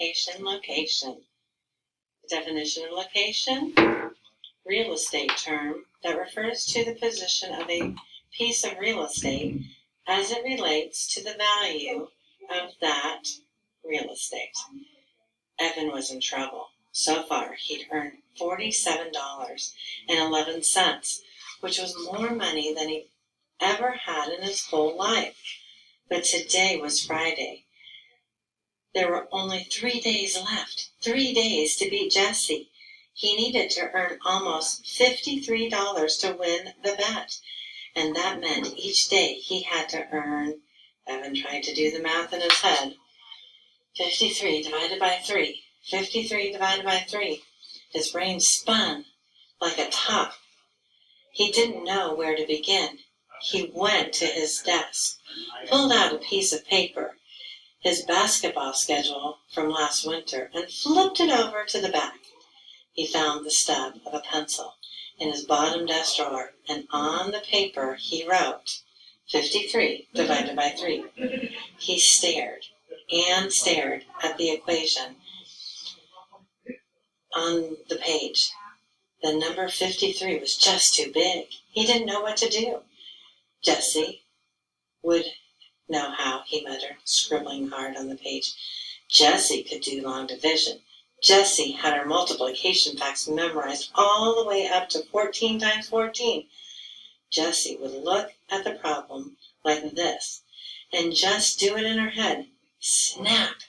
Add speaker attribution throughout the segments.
Speaker 1: location, location. The definition of location, real estate term that refers to the position of a piece of real estate as it relates to the value of that real estate. Evan was in trouble. So far, he'd earned $47.11, which was more money than he ever had in his whole life. But today was Friday. There were only 3 days left, 3 days to beat Jesse. He needed to earn almost $53 to win the bet, and that meant each day he had to earn, Evan tried to do the math in his head, 53 divided by 3, 53 divided by 3. His brain spun like a top. He didn't know where to begin. He went to his desk, pulled out a piece of paper, his basketball schedule from last winter, and flipped it over to the back. He found the stub of a pencil in his bottom desk drawer, and on the paper he wrote 53 divided by 3. He stared and stared at the equation on the page. The number 53 was just too big. He didn't know what to do. Jesse would know how, he muttered, scribbling hard on the page. Jesse could do long division. Jesse had her multiplication facts memorized all the way up to 14 times 14. Jesse would look at the problem like this and just do it in her head. Snap!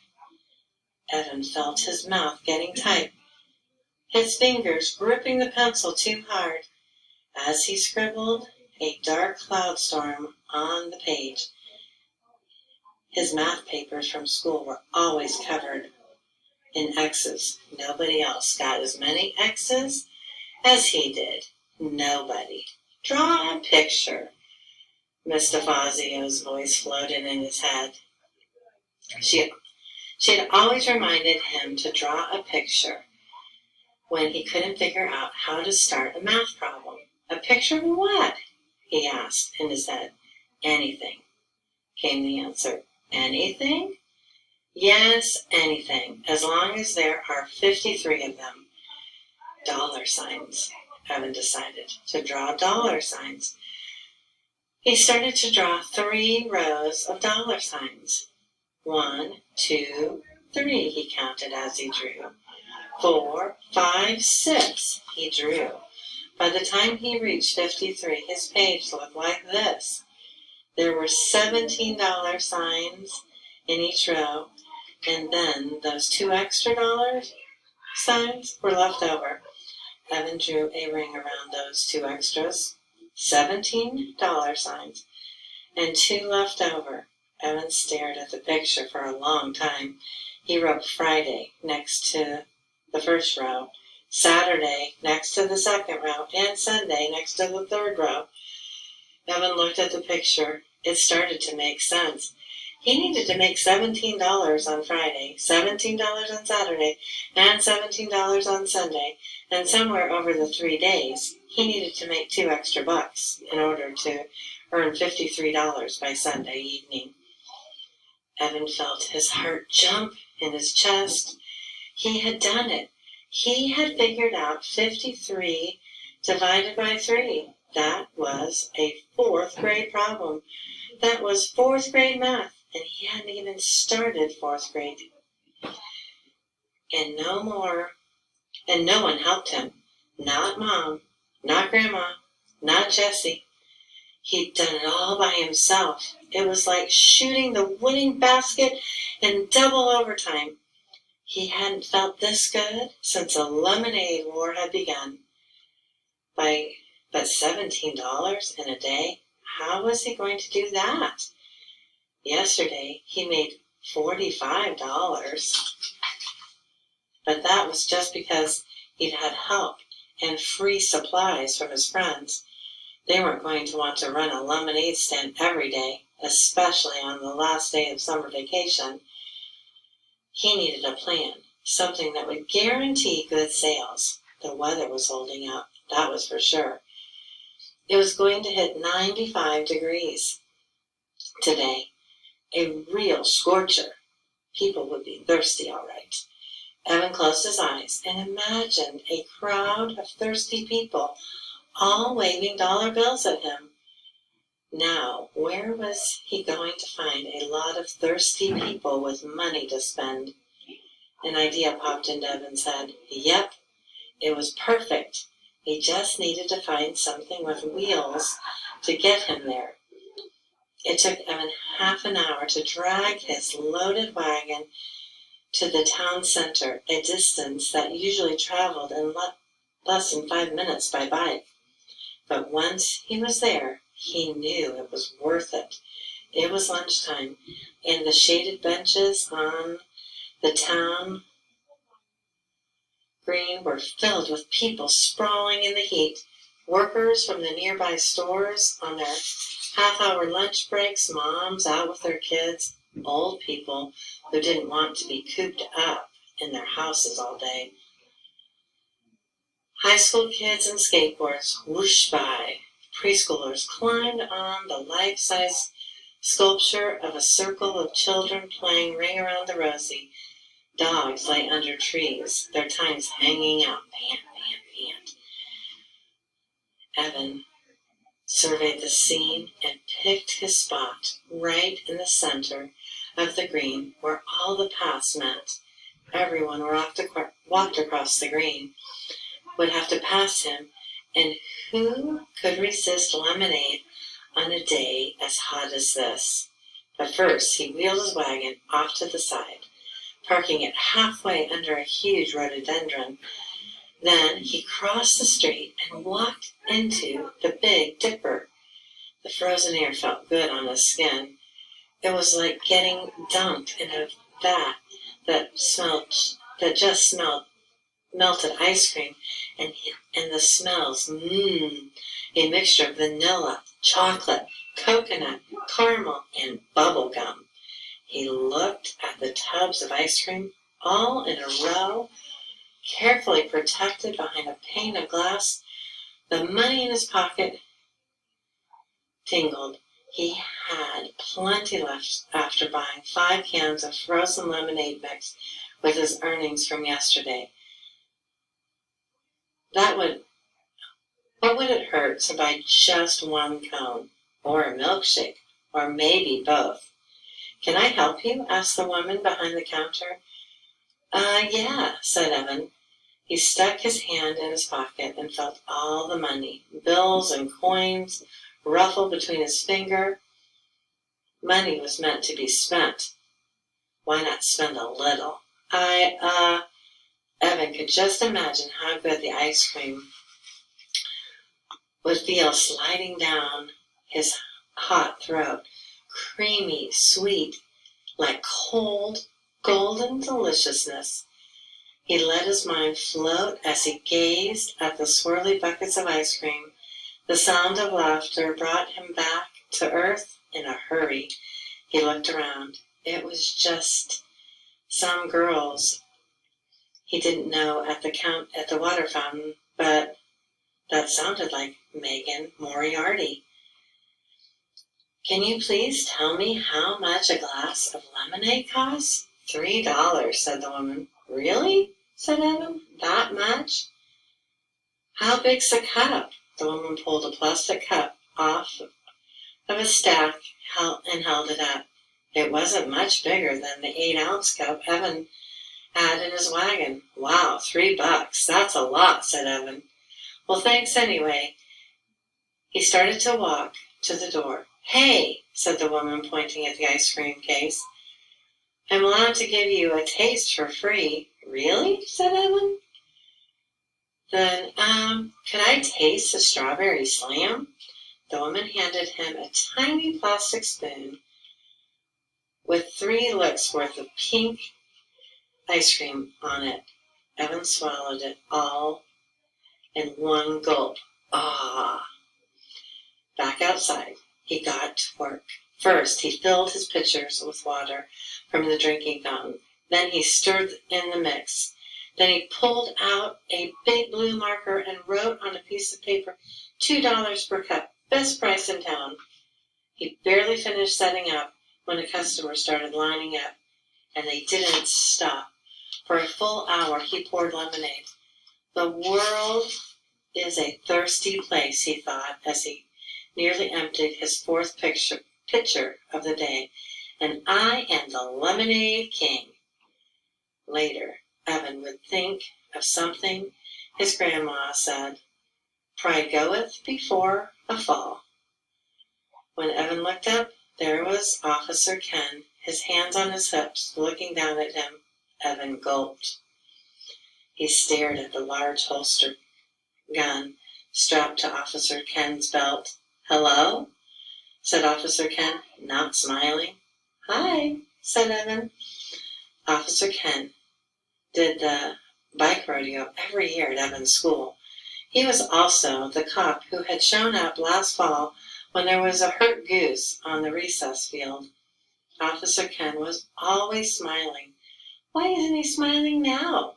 Speaker 1: Evan felt his mouth getting tight, his fingers gripping the pencil too hard. As he scribbled a dark cloud storm on the page, his math papers from school were always covered in X's. Nobody else got as many X's as he did. Nobody. Draw a picture. Mr. Fazio's voice floated in his head. She had always reminded him to draw a picture when he couldn't figure out how to start a math problem. A picture of what? He asked in his head. Anything, came the answer. Anything? Yes, anything, as long as there are 53 of them. Dollar signs, Evan decided, to draw dollar signs. He started to draw 3 rows of dollar signs. 1, 2, 3, he counted as he drew. 4, 5, 6, he drew. By the time he reached 53, his page looked like this. There were $17 signs in each row, and then those 2 extra dollar signs were left over. Evan drew a ring around those 2 extras, $17 signs, and 2 left over. Evan stared at the picture for a long time. He wrote Friday next to the first row, Saturday next to the second row, and Sunday next to the third row. Evan looked at the picture. It started to make sense. He needed to make $17 on Friday, $17 on Saturday, and $17 on Sunday, and somewhere over the 3 days, he needed to make 2 extra bucks in order to earn $53 by Sunday evening. Evan felt his heart jump in his chest. He had done it. He had figured out 53 divided by 3. That was a 4th grade problem. That was 4th grade math, and he hadn't even started 4th grade. And no one helped him. Not Mom, not Grandma, not Jesse. He'd done it all by himself. It was like shooting the winning basket in double overtime. He hadn't felt this good since a lemonade war had begun. But $17 in a day? How was he going to do that? Yesterday, he made $45. But that was just because he'd had help and free supplies from his friends. They weren't going to want to run a lemonade stand every day, especially on the last day of summer vacation. He needed a plan, something that would guarantee good sales. The weather was holding up, that was for sure. It was going to hit 95 degrees today, a real scorcher. People would be thirsty, all right. Evan closed his eyes and imagined a crowd of thirsty people, all waving dollar bills at him. Now, where was he going to find a lot of thirsty people with money to spend? An idea popped into Evan's head. Yep, it was perfect. He just needed to find something with wheels to get him there. It took Evan half an hour to drag his loaded wagon to the town center, a distance that usually traveled in less than 5 minutes by bike. But once he was there, he knew it was worth it. It was lunchtime, and the shaded benches on the town green were filled with people sprawling in the heat. Workers from the nearby stores on their half-hour lunch breaks, moms out with their kids, old people who didn't want to be cooped up in their houses all day. High school kids and skateboards whooshed by. Preschoolers climbed on the life-size sculpture of a circle of children playing Ring Around the Rosie. Dogs lay under trees, their tongues hanging out. Pant, pant, pant. Evan surveyed the scene and picked his spot right in the center of the green where all the paths met. Everyone walked across the green would have to pass him, and who could resist lemonade on a day as hot as this? But first he wheeled his wagon off to the side, parking it halfway under a huge rhododendron. Then he crossed the street and walked into the Big Dipper. The frozen air felt good on his skin. It was like getting dunked in a vat that just smelled melted ice cream, and the smells, a mixture of vanilla, chocolate, coconut, caramel, and bubble gum. He looked at the tubs of ice cream, all in a row, carefully protected behind a pane of glass. The money in his pocket tingled. He had plenty left after buying 5 cans of frozen lemonade mix with his earnings from yesterday. What would it hurt to buy just 1 cone, or a milkshake, or maybe both? Can I help you? Asked the woman behind the counter. Yeah, said Evan. He stuck his hand in his pocket and felt all the money, bills and coins, ruffled between his finger. Money was meant to be spent. Why not spend a little? Evan could just imagine how good the ice cream would feel sliding down his hot throat. Creamy, sweet, like cold, golden deliciousness. He let his mind float as he gazed at the swirly buckets of ice cream. The sound of laughter brought him back to earth in a hurry. He looked around. It was just some girls he didn't know at the water fountain, but that sounded like Megan Moriarty. Can you please tell me how much a glass of lemonade costs? $3, said the woman. Really? Said Evan. That much? How big's the cup? The woman pulled a plastic cup off of a stack and held it up. It wasn't much bigger than the 8-ounce cup Evan had in his wagon. Wow, $3. That's a lot, said Evan. Well, thanks anyway. He started to walk to the door. Hey, said the woman, pointing at the ice cream case. I'm allowed to give you a taste for free. Really? Said Evan. Then, could I taste the strawberry slam? The woman handed him a tiny plastic spoon with 3 licks worth of pink ice cream on it. Evan swallowed it all in 1 gulp. Ah! Back outside, he got to work. First, he filled his pitchers with water from the drinking fountain. Then he stirred in the mix. Then he pulled out a big blue marker and wrote on a piece of paper, $2 per cup, best price in town. He barely finished setting up when a customer started lining up. and they didn't stop. For a full hour, he poured lemonade. The world is a thirsty place, he thought, as he nearly emptied his fourth pitcher of the day. And I am the lemonade king. Later, Evan would think of something his grandma said, "Pride goeth before a fall." When Evan looked up, there was Officer Ken, his hands on his hips, looking down at him. Evan gulped. He stared at the large holstered gun strapped to Officer Ken's belt. "Hello?" said Officer Ken, not smiling. "Hi," said Evan. Officer Ken did the bike rodeo every year at Evan's school. He was also the cop who had shown up last fall when there was a hurt goose on the recess field. Officer Ken was always smiling. Why isn't he smiling now?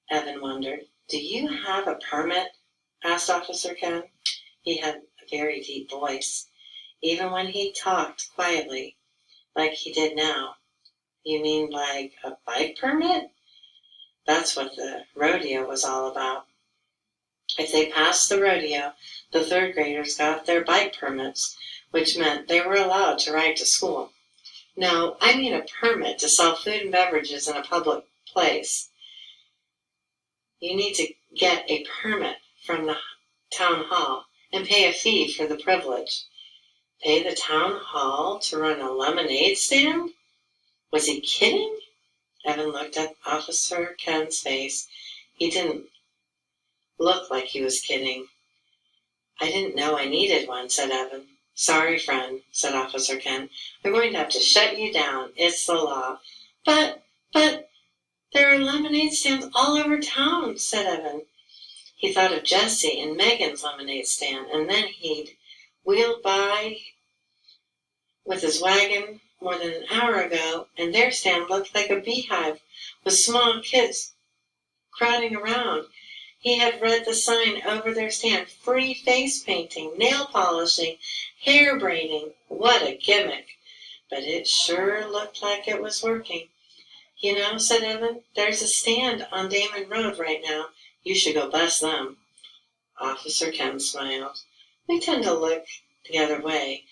Speaker 1: Evan wondered. "Do you have a permit?" asked Officer Ken. He had a very deep voice, even when he talked quietly, like he did now. "You mean like a bike permit?" That's what the rodeo was all about. If they passed the rodeo, the third graders got their bike permits, which meant they were allowed to ride to school. "No, I mean a permit to sell food and beverages in a public place. You need to get a permit from the town hall and pay a fee for the privilege." Pay the town hall to run a lemonade stand? Was he kidding? Evan looked at Officer Ken's face. He didn't look like he was kidding. "I didn't know I needed one," said Evan. "Sorry, friend," said Officer Ken. "I'm going to have to shut you down. It's the law." But, there are lemonade stands all over town," said Evan. He thought of Jessie and Megan's lemonade stand, and then he'd wheeled by with his wagon more than an hour ago, and their stand looked like a beehive with small kids crowding around. He had read the sign over their stand: free face painting, nail polishing, hair braiding. What a gimmick! But it sure looked like it was working. "You know," said Evan, "there's a stand on Damon Road right now. You should go bust them." Officer Ken smiled. "We tend to look the other way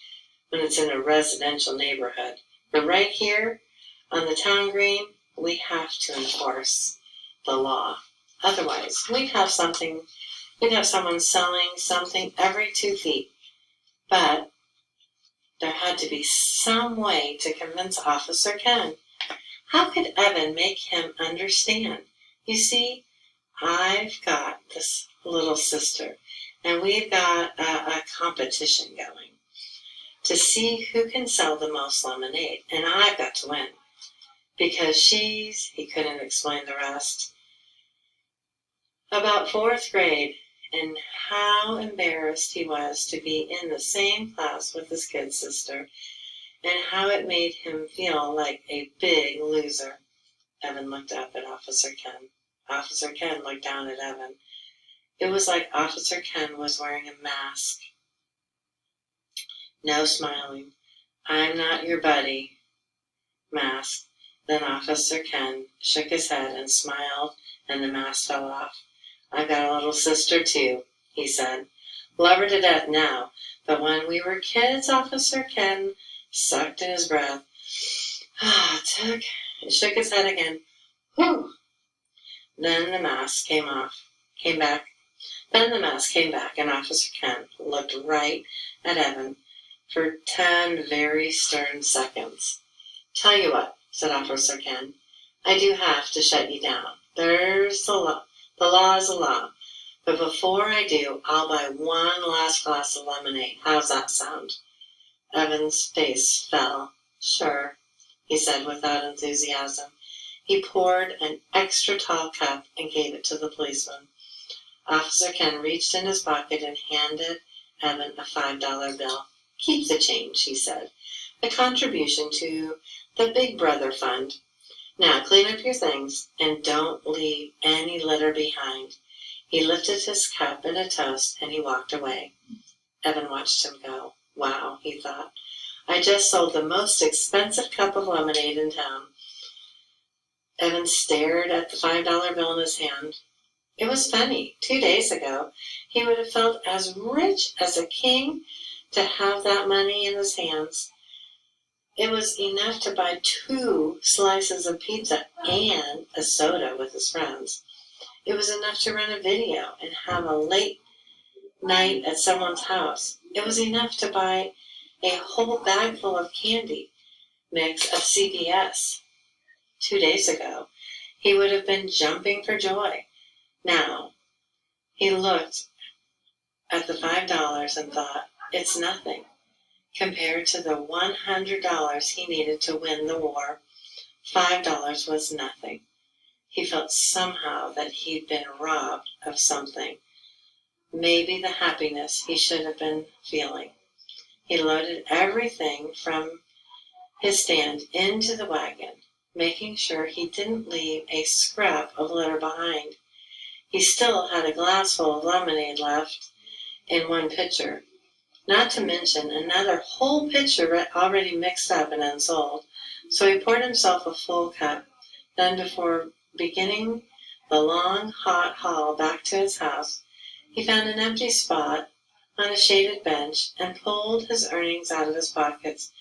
Speaker 1: when it's in a residential neighborhood. But right here on the town green, we have to enforce the law. Otherwise, we'd have someone selling something every 2 feet. But there had to be some way to convince Officer Ken. How could Evan make him understand? "You see, I've got this little sister, and we've got a competition going to see who can sell the most lemonade, and I've got to win. Because he couldn't explain the rest, about 4th grade, and how embarrassed he was to be in the same class with his kid sister, and how it made him feel like a big loser." Evan looked up at Officer Ken. Officer Ken looked down at Evan. It was like Officer Ken was wearing a mask. No smiling. "I'm not your buddy" mask. Then Officer Ken shook his head and smiled, and the mask fell off. "I've got a little sister, too," he said. "Love her to death now. But when we were kids," Officer Ken sucked in his breath. And shook his head again. "Whew!" Then the mask came back. Then the mask came back, and Officer Ken looked right at Evan for 10 very stern seconds. "Tell you what," said Officer Ken, "I do have to shut you down. There's the law. The law is the law. But before I do, I'll buy one last glass of lemonade. How's that sound?" Evan's face fell. "Sure," he said without enthusiasm. He poured an extra tall cup and gave it to the policeman. Officer Ken reached in his pocket and handed Evan a $5 bill. "Keep the change," he said. "A contribution to the Big Brother Fund. Now clean up your things and don't leave any litter behind." He lifted his cup in a toast and he walked away. Evan watched him go. "Wow," he thought. "I just sold the most expensive cup of lemonade in town. Evan stared at the $5 bill in his hand. It was funny. 2 days ago, he would have felt as rich as a king to have that money in his hands. It was enough to buy 2 slices of pizza and a soda with his friends. It was enough to rent a video and have a late night at someone's house. It was enough to buy a whole bag full of candy mix of CVS. 2 days ago, he would have been jumping for joy. Now, he looked at the $5 and thought, it's nothing compared to the $100 he needed to win the war. $5 was nothing. He felt somehow that he'd been robbed of something, maybe the happiness he should have been feeling. He loaded everything from his stand into the wagon, making sure he didn't leave a scrap of litter behind. He still had a glass full of lemonade left in one pitcher, not to mention another whole pitcher already mixed up and unsold. So he poured himself a full cup. Then, before beginning the long, hot haul back to his house, he found an empty spot on a shaded bench and pulled his earnings out of his pockets.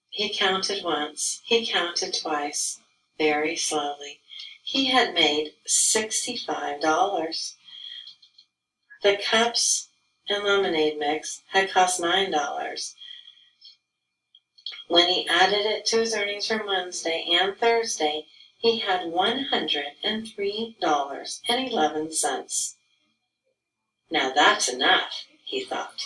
Speaker 1: He counted once. He counted twice, very slowly. He had made $65. The cups and lemonade mix had cost $9. When he added it to his earnings from Wednesday and Thursday, he had $103.11. Now that's enough, he thought.